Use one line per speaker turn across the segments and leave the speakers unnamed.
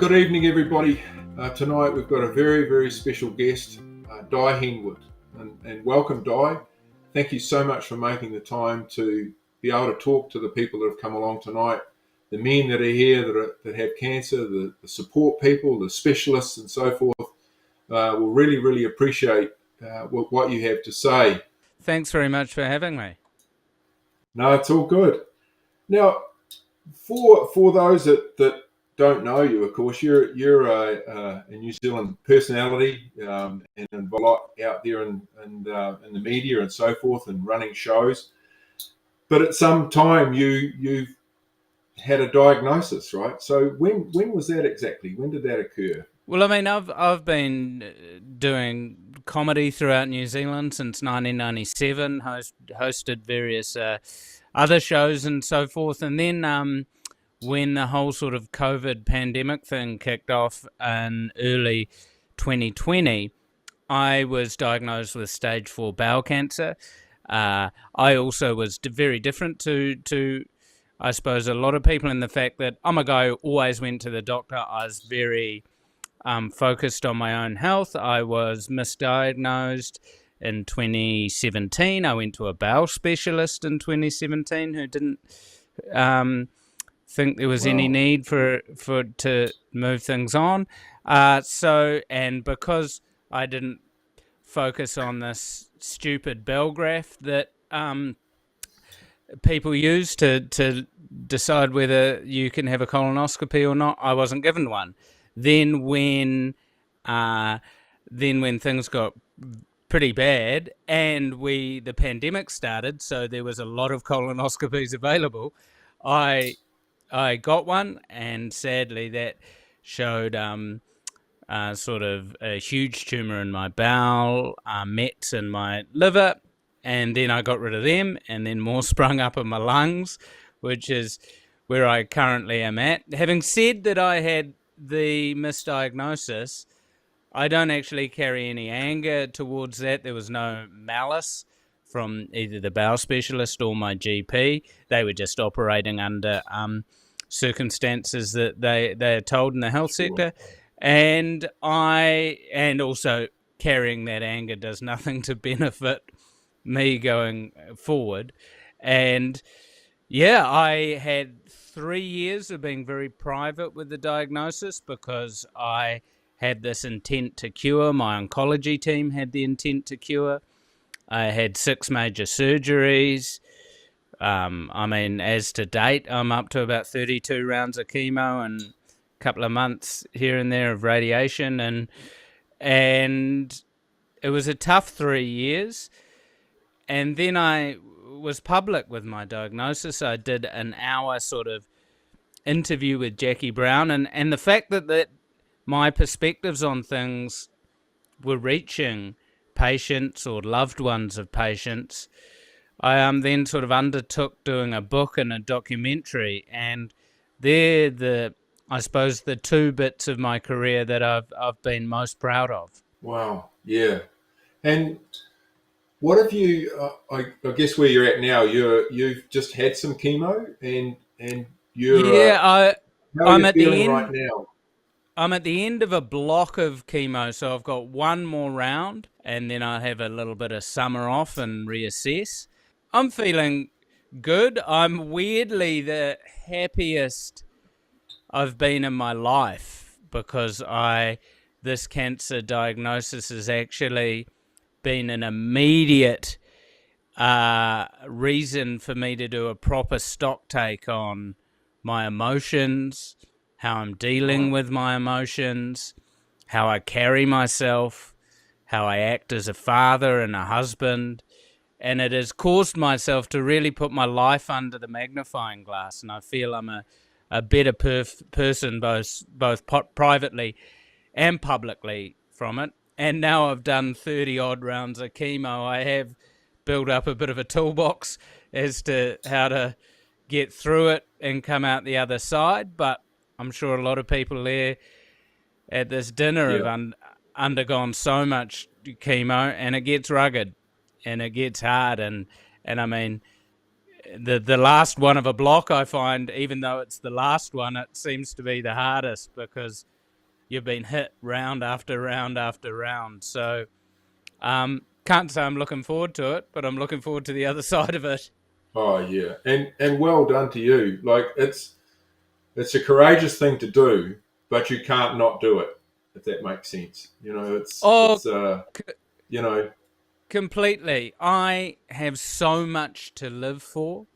good evening, everybody. Tonight we've got a very, very special guest, Dai Henwood. And welcome, Dai. Thank you so much for making the time to be able to talk to the people that have come along tonight, the men that are here that have cancer, the support people, the specialists and so forth. We'll really, really appreciate what you have to say.
Thanks very much for having me.
No, it's all good. Now, for those that don't know you, of course, you're a New Zealand personality and a lot out there in the media and so forth, and running shows. But at some time, you've had a diagnosis, right? So when was that exactly? When did that occur?
Well, I mean, I've been doing comedy throughout New Zealand since 1997. Hosted various other shows and so forth, and then when the whole sort of COVID pandemic thing kicked off in early 2020, I was diagnosed with stage 4 bowel cancer. I also was very different to I suppose a lot of people in the fact that I'm a guy who always went to the doctor. I was very focused on my own health. I was misdiagnosed in 2017. I went to a bowel specialist in 2017 who didn't think there was any need for to move things on. And because I didn't focus on this stupid bell graph that people use to decide whether you can have a colonoscopy or not, I wasn't given one. Then when things got pretty bad and the pandemic started, so there was a lot of colonoscopies available, I got one, and sadly that showed sort of a huge tumour in my bowel, mets in my liver, and then I got rid of them, and then more sprung up in my lungs, which is where I currently am at. Having said that I had the misdiagnosis, I don't actually carry any anger towards that. There was no malice from either the bowel specialist or my GP. They were just operating under circumstances that they are told in the health sector. And also carrying that anger does nothing to benefit me going forward. And yeah, I had 3 years of being very private with the diagnosis because I had this intent to cure. My oncology team had the intent to cure. I had 6 major surgeries. I mean, as to date, I'm up to about 32 rounds of chemo and a couple of months here and there of radiation. And it was a tough 3 years. And then I was public with my diagnosis. I did an hour sort of interview with Jackie Brown. And the fact that my perspectives on things were reaching patients or loved ones of patients, I then sort of undertook doing a book and a documentary, and they're I suppose the 2 bits of my career that I've been most proud of.
Wow, yeah. And what have you? I guess where you're at now, you've just had some chemo, and you're how are you feeling right now?
I'm at the end of a block of chemo, so I've got 1 more round, and then I have a little bit of summer off and reassess. I'm feeling good. I'm weirdly the happiest I've been in my life because this cancer diagnosis has actually been an immediate reason for me to do a proper stock take on my emotions, how I'm dealing with my emotions, how I carry myself, how I act as a father and a husband. And it has caused myself to really put my life under the magnifying glass. And I feel I'm a better person, both privately and publicly from it. And now I've done 30 odd rounds of chemo, I have built up a bit of a toolbox as to how to get through it and come out the other side. But I'm sure a lot of people there at this dinner have undergone so much chemo, and it gets rugged and it gets hard. And I mean, the last one of a block, I find, even though it's the last one, it seems to be the hardest because you've been hit round after round after round. So can't say I'm looking forward to it, but I'm looking forward to the other side of it.
Oh yeah, and well done to you. Like it's a courageous thing to do, but you can't not do it, if that makes sense. You know,
Oh,
you know,
completely. I have so much to live for.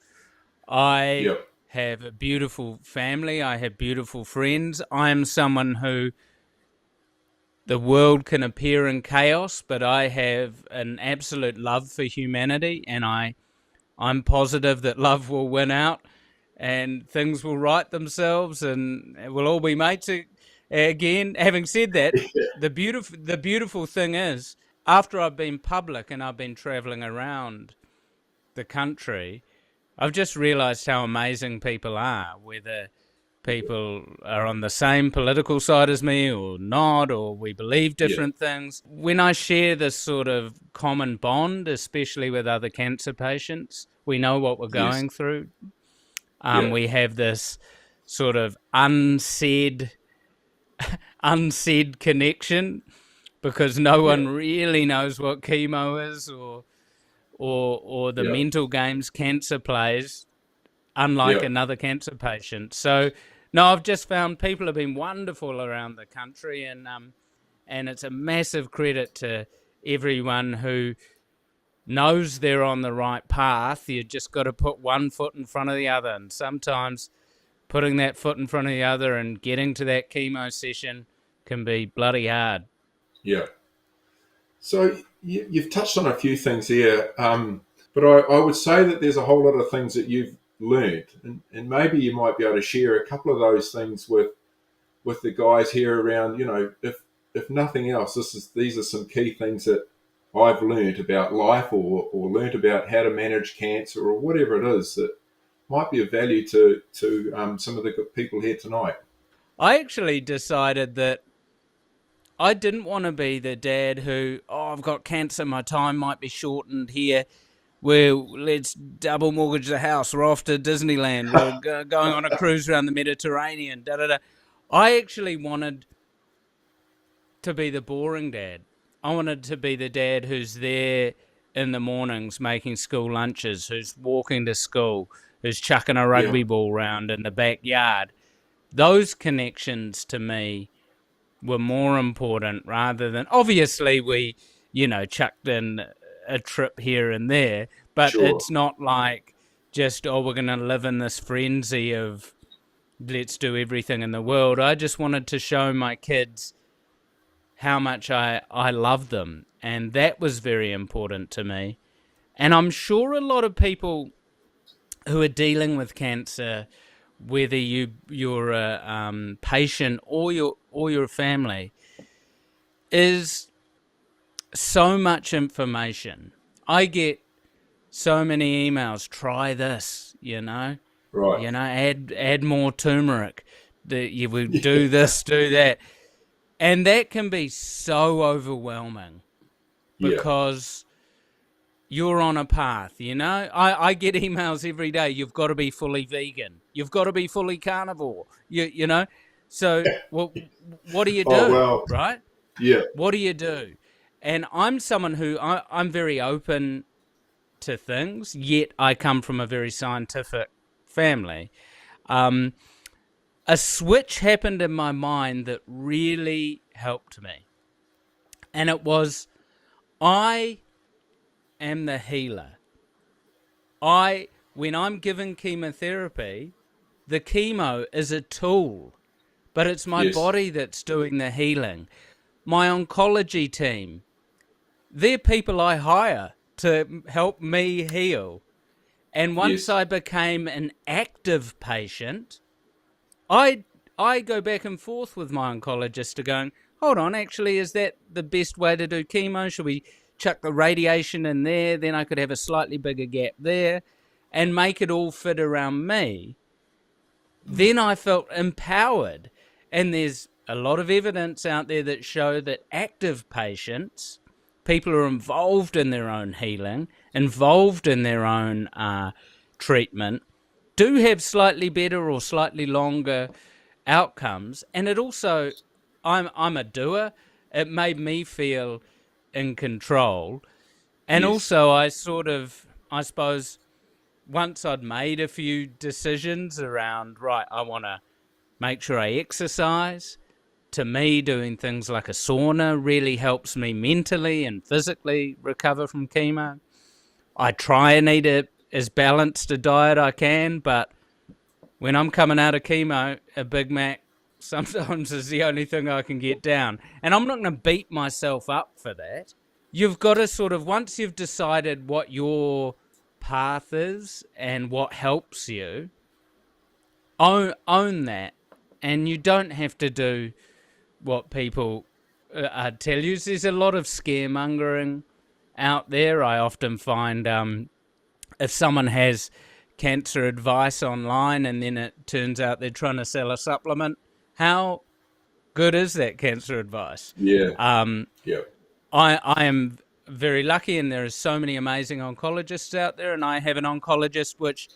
I
yeah,
have a beautiful family. I have beautiful friends. I am someone who the world can appear in chaos, but I have an absolute love for humanity, and I'm positive that love will win out and things will right themselves and we'll all be mates again. Having said that, the beautiful thing is, after I've been public and I've been traveling around the country, I've just realized how amazing people are, whether people are on the same political side as me or not, or we believe
yeah,
different things. When I share this sort of common bond, especially with other cancer patients, we know what we're
yes,
going through.
yeah,
We have this sort of unsaid connection because no
yeah,
one really knows what chemo is or the
yeah,
mental games cancer plays, unlike
yeah,
another cancer patient. So no, I've just found people have been wonderful around the country, and it's a massive credit to everyone who knows they're on the right path. You just got to put one foot in front of the other, and sometimes putting that foot in front of the other and getting to that chemo session can be bloody hard.
yeah. So you've touched on a few things here, but I would say that there's a whole lot of things that you've learned, and maybe you might be able to share a couple of those things with the guys here around. You know, if nothing else, these are some key things that I've learned about life, or learned about how to manage cancer, or whatever it is that might be of value to some of the people here tonight.
I actually decided that I didn't want to be the dad who, oh, I've got cancer, my time might be shortened here. Let's double mortgage the house. We're off to Disneyland. We're going on a cruise around the Mediterranean. Da da da. I actually wanted to be the boring dad. I wanted to be the dad who's there in the mornings making school lunches, who's walking to school, who's chucking a
Yeah,
rugby ball round in the backyard. Those connections to me were more important rather than, obviously, chucked in a trip here and there, but
sure.
it's not like just, oh, we're going to live in this frenzy of let's do everything in the world. I just wanted to show my kids how much I love them, and that was very important to me. And I'm sure a lot of people who are dealing with cancer, whether you're a patient or your family, is so much information. I get so many emails. Try this,
Right.
add more turmeric. You would do this, do that, and that can be so overwhelming
Yeah.
because you're on a path, I get emails every day. You've got to be fully vegan. You've got to be fully carnivore. So what do you
Oh
do,
well.
right?
Yeah.
What do you do? And I'm someone who I'm very open to things, yet I come from a very scientific family. A switch happened in my mind that really helped me. And it was, I am the healer. When I'm given chemotherapy, the chemo is a tool, but it's my
Yes.
body that's doing the healing. My oncology team, they're people I hire to help me heal. And once
Yes.
I became an active patient, I go back and forth with my oncologist to going, hold on, actually, is that the best way to do chemo? Should we chuck the radiation in there? Then I could have a slightly bigger gap there and make it all fit around me. Then I felt empowered. And there's a lot of evidence out there that show that active patients, people who are involved in their own healing, involved in their own treatment do have slightly better or slightly longer outcomes. And it also, I'm a doer. It made me feel in control. And
Yes.
also I suppose once I'd made a few decisions around, right, I want to make sure I exercise. To me, doing things like a sauna really helps me mentally and physically recover from chemo. I try and eat as balanced a diet I can, but when I'm coming out of chemo, a Big Mac sometimes is the only thing I can get down. And I'm not going to beat myself up for that. You've got to sort of, once you've decided what your path is and what helps you, own that. And you don't have to do what people tell you. There's a lot of scaremongering out there. I often find if someone has cancer advice online and then it turns out they're trying to sell a supplement, how good is that cancer advice?
Yeah.
Yeah. I am very lucky, and there are so many amazing oncologists out there, and I have an oncologist which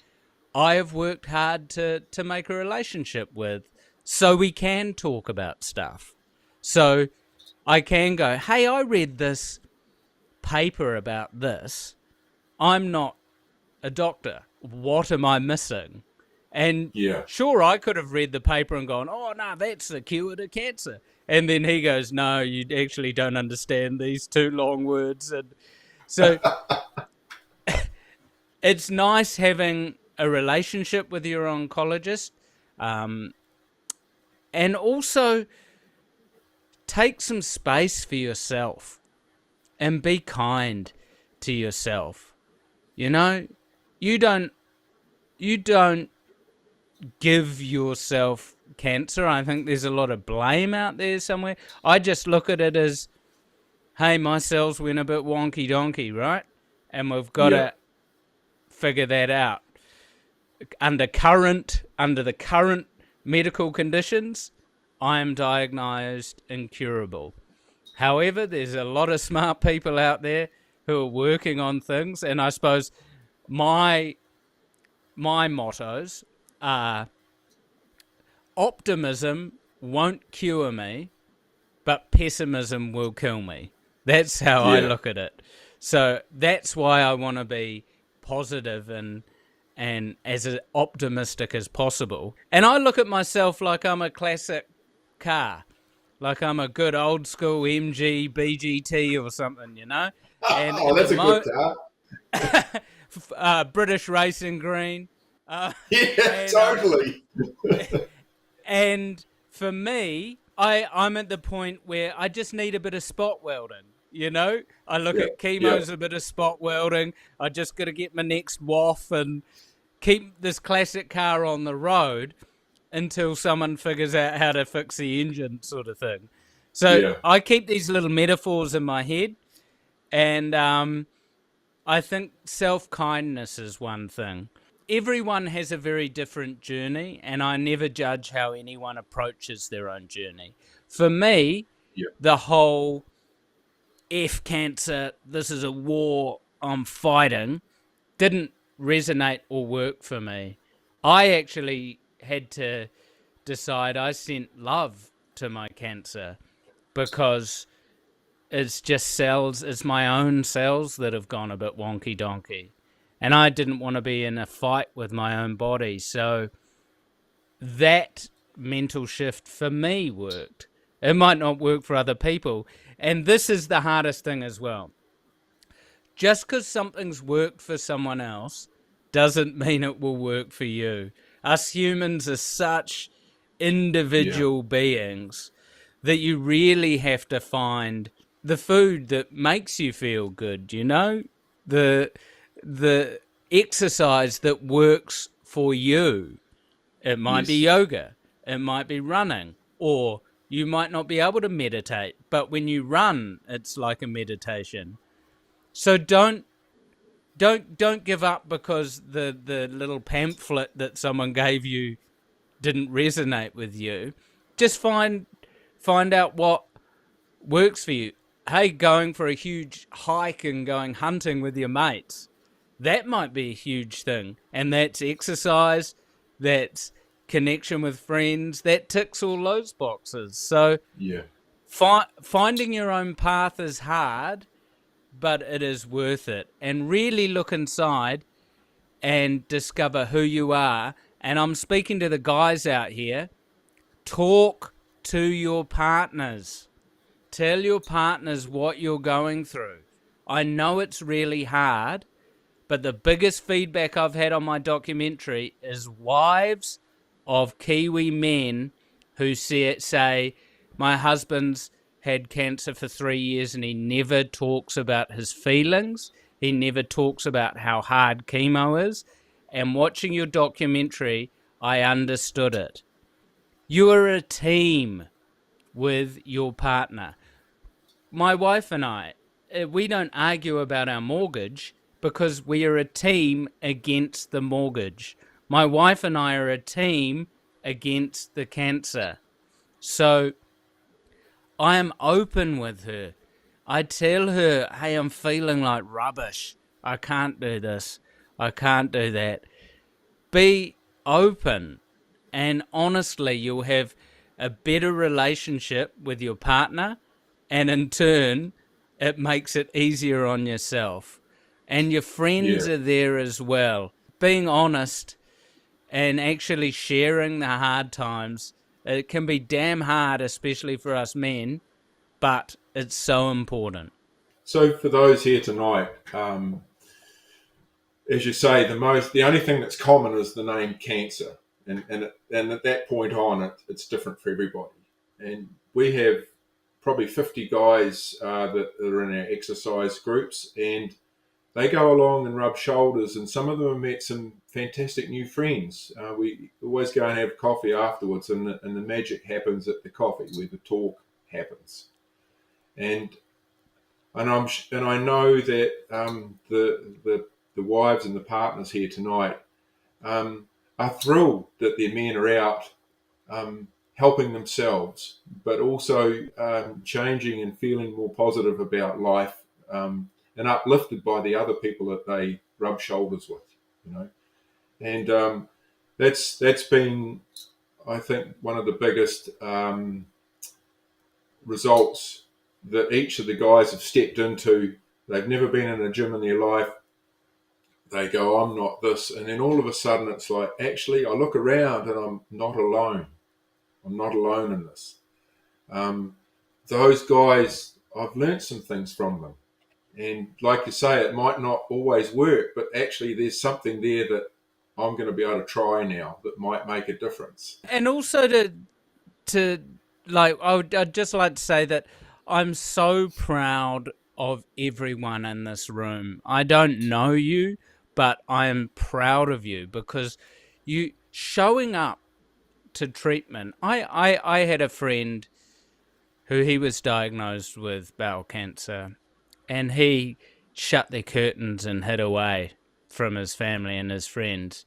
I have worked hard to make a relationship with, so we can talk about stuff. So I can go, hey, I read this paper about this. I'm not a doctor. What am I missing? And sure, I could have read the paper and gone, oh, no, that's the cure to cancer. And then he goes, no, you actually don't understand these two long words. And so it's nice having a relationship with your oncologist, and also take some space for yourself and be kind to yourself. You know, you don't give yourself cancer. I think there's a lot of blame out there somewhere. I just look at it as, hey, my cells went a bit wonky donkey, right? And we've got to figure that out. Under the current medical conditions, I am diagnosed incurable. However, there's a lot of smart people out there who are working on things, and I suppose my mottos are: optimism won't cure me, but pessimism will kill me. That's how I look at it. So that's why I want to be positive and as optimistic as possible. And I look at myself like I'm a classic car, like I'm a good old school MG BGT or something, you know. And
that's a good
car. British racing green.
Totally.
And for me, I'm at the point where I just need a bit of spot welding. You know, I look at chemo as a bit of spot welding. I just got to get my next waff and keep this classic car on the road until someone figures out how to fix the engine, sort of thing. So I keep these little metaphors in my head, and I think self-kindness is one thing. Everyone has a very different journey, and I never judge how anyone approaches their own journey. For me, the whole F cancer, this is a war I'm fighting, didn't resonate or work for me. I actually had to decide I sent love to my cancer, because it's just cells, it's my own cells that have gone a bit wonky donkey. And I didn't want to be in a fight with my own body. So that mental shift for me worked. It might not work for other people. And this is the hardest thing as well. Just because something's worked for someone else doesn't mean it will work for you. Us humans are such individual beings that you really have to find the food that makes you feel good, you know? The exercise that works for you. It might be yoga, it might be running, or you might not be able to meditate, but when you run, it's like a meditation. So don't give up because the little pamphlet that someone gave you didn't resonate with you. Just find out what works for you. Hey, going for a huge hike and going hunting with your mates, That might be a huge thing. And that's exercise, that's connection with friends, that ticks all those boxes. So
Yeah.
finding your own path is hard, but it is worth it. And really look inside and discover who you are. And I'm speaking to the guys out here. Talk to your partners. Tell your partners what you're going through. I know it's really hard, but the biggest feedback I've had on my documentary is wives of Kiwi men who say, my husband's had cancer for 3 years and he never talks about his feelings. He never talks about how hard chemo is. And watching your documentary, I understood it. You are a team with your partner. My wife and I, we don't argue about our mortgage because we are a team against the mortgage. My wife and I are a team against the cancer. So I am open with her. I tell her, hey, I'm feeling like rubbish. I can't do this. I can't do that. Be open, and honestly, you'll have a better relationship with your partner, and in turn, it makes it easier on yourself. And your friends
Yeah.
are there as well. Being honest and actually sharing the hard times, it can be damn hard, especially for us men, but it's so important.
So for those here tonight, as you say, the only thing that's common is the name cancer, and at that point on, it's different for everybody. And we have probably 50 guys that are in our exercise groups, and they go along and rub shoulders, and some of them have met some fantastic new friends. We always go and have coffee afterwards, and the magic happens at the coffee where the talk happens. And I know that the wives and the partners here tonight are thrilled that their men are out helping themselves, but also changing and feeling more positive about life, and uplifted by the other people that they rub shoulders with, you know. And that's been, I think, one of the biggest results that each of the guys have stepped into. They've never been in a gym in their life. They go, I'm not this. And then all of a sudden it's like, actually, I look around and I'm not alone. I'm not alone in this. Those guys, I've learnt some things from them. And like you say, it might not always work, but actually there's something there that I'm going to be able to try now that might make a difference.
And also to like, I'd just like to say that I'm so proud of everyone in this room. I don't know you, but I am proud of you because you showing up to treatment. I had a friend who he was diagnosed with bowel cancer, and he shut the curtains and hid away from his family and his friends.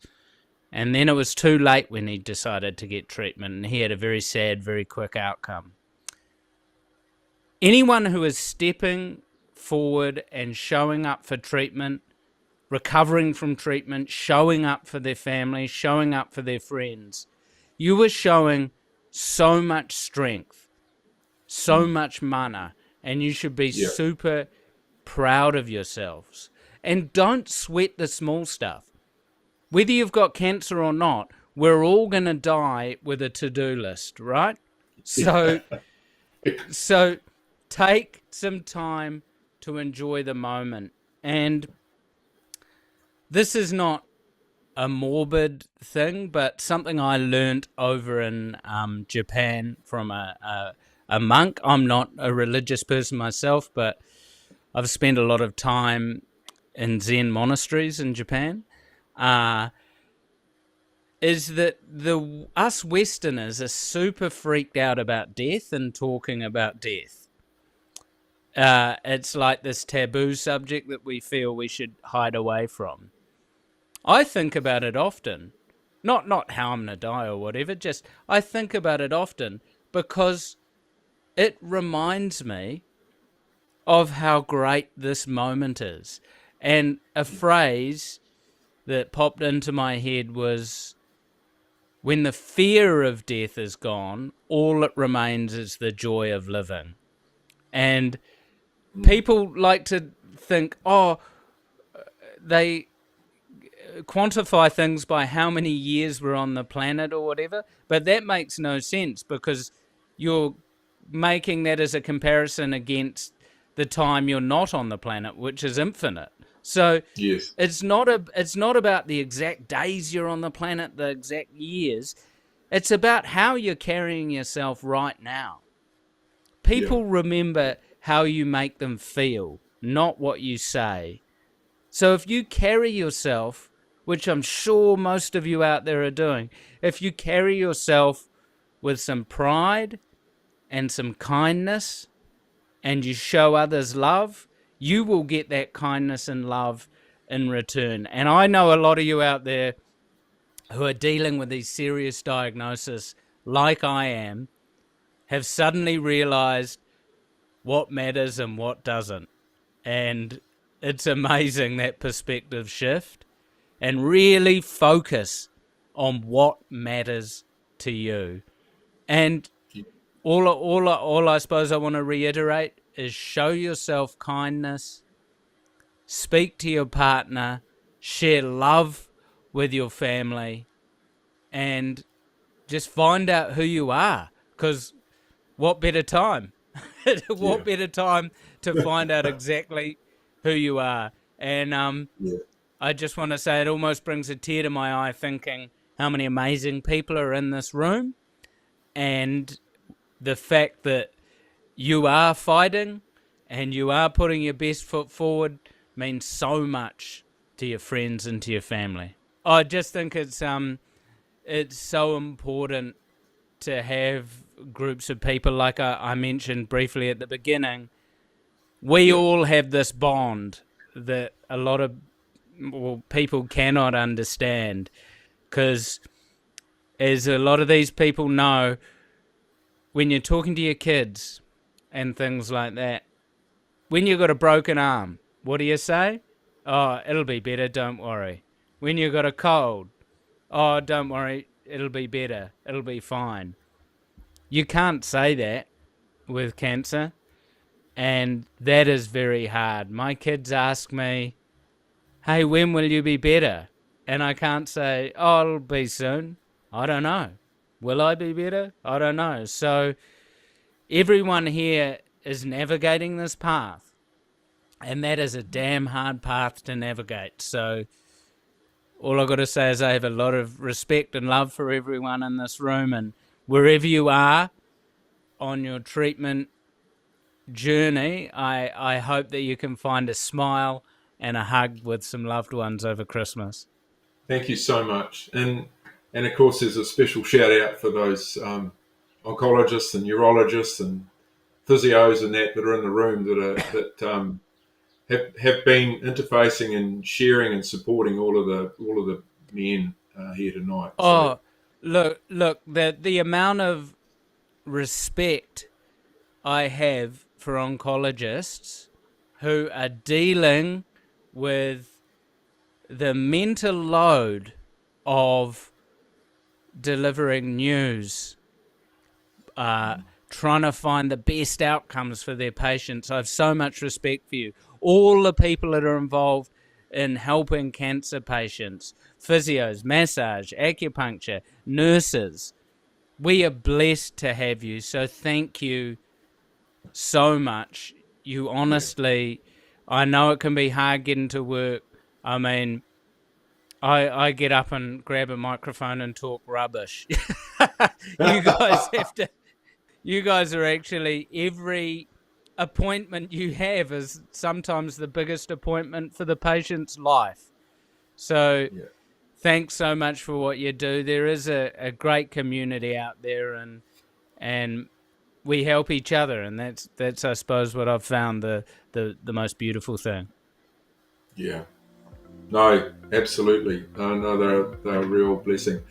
And then it was too late when he decided to get treatment, and he had a very sad, very quick outcome. Anyone who is stepping forward and showing up for treatment, recovering from treatment, showing up for their family, showing up for their friends, you are showing so much strength, so much mana, and you should be super proud of yourselves. And don't sweat the small stuff. Whether you've got cancer or not, we're all going to die with a to-do list, right? So take some time to enjoy the moment. And this is not a morbid thing, but something I learned over in Japan from a monk. I'm not a religious person myself, but I've spent a lot of time in Zen monasteries in Japan. Is that us Westerners are super freaked out about death and talking about death. It's like this taboo subject that we feel we should hide away from. I think about it often. Not how I'm going to die or whatever, just I think about it often because it reminds me of how great this moment is. And a phrase that popped into my head was, when the fear of death is gone, all that remains is the joy of living. And people like to think, they quantify things by how many years we're on the planet or whatever, but that makes no sense, because you're making that as a comparison against the time you're not on the planet, which is infinite. So
Yes.
it's not about the exact days you're on the planet, the exact years. It's about how you're carrying yourself right now. People remember how you make them feel, not what you say. So if you carry yourself, which I'm sure most of you out there are doing, if you carry yourself with some pride and some kindness, and you show others love, you will get that kindness and love in return. And I know a lot of you out there who are dealing with these serious diagnoses, like I am, have suddenly realized what matters and what doesn't. And it's amazing, that perspective shift, and really focus on what matters to you. And all I suppose I want to reiterate is, show yourself kindness, speak to your partner, share love with your family, and just find out who you are. Because what better time? What better time to find out exactly who you are? And I just want to say, it almost brings a tear to my eye thinking how many amazing people are in this room, and the fact that you are fighting and you are putting your best foot forward means so much to your friends and to your family. I just think it's so important to have groups of people, like I mentioned briefly at the beginning. We all have this bond that a lot of people cannot understand, because as a lot of these people know, when you're talking to your kids and things like that, when you've got a broken arm, what do you say? Oh, it'll be better, don't worry. When you've got a cold, oh, don't worry, it'll be better, it'll be fine. You can't say that with cancer, and that is very hard. My kids ask me, hey, when will you be better? And I can't say, oh, it'll be soon. I don't know. Will I be better? I don't know. So everyone here is navigating this path, and that is a damn hard path to navigate. So all I've got to say is, I have a lot of respect and love for everyone in this room, and wherever you are on your treatment journey, I hope that you can find a smile and a hug with some loved ones over Christmas.
Thank you so much. And of course, there's a special shout out for those oncologists and neurologists and physios and that are in the room that have been interfacing and sharing and supporting all of the men here tonight.
Oh, so. look, the amount of respect I have for oncologists who are dealing with the mental load of delivering news, trying to find the best outcomes for their patients. I have so much respect for you. All the people that are involved in helping cancer patients, physios, massage, acupuncture, nurses. We are blessed to have you. So thank you so much. You honestly, I know it can be hard getting to work. I mean, I get up and grab a microphone and talk rubbish. You guys are actually, every appointment you have is sometimes the biggest appointment for the patient's life. So thanks so much for what you do. There is a great community out there, and we help each other, and that's I suppose what I've found the most beautiful thing.
Yeah. No, absolutely. No, they're a real blessing.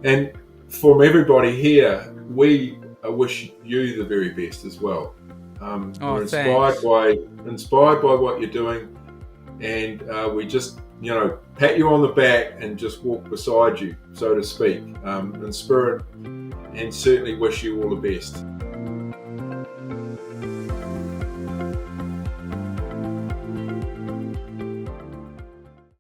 And from everybody here, we wish you the very best as well. We're inspired by what you're doing. and we just, pat you on the back and just walk beside you, so to speak, in spirit, and certainly wish you all the best.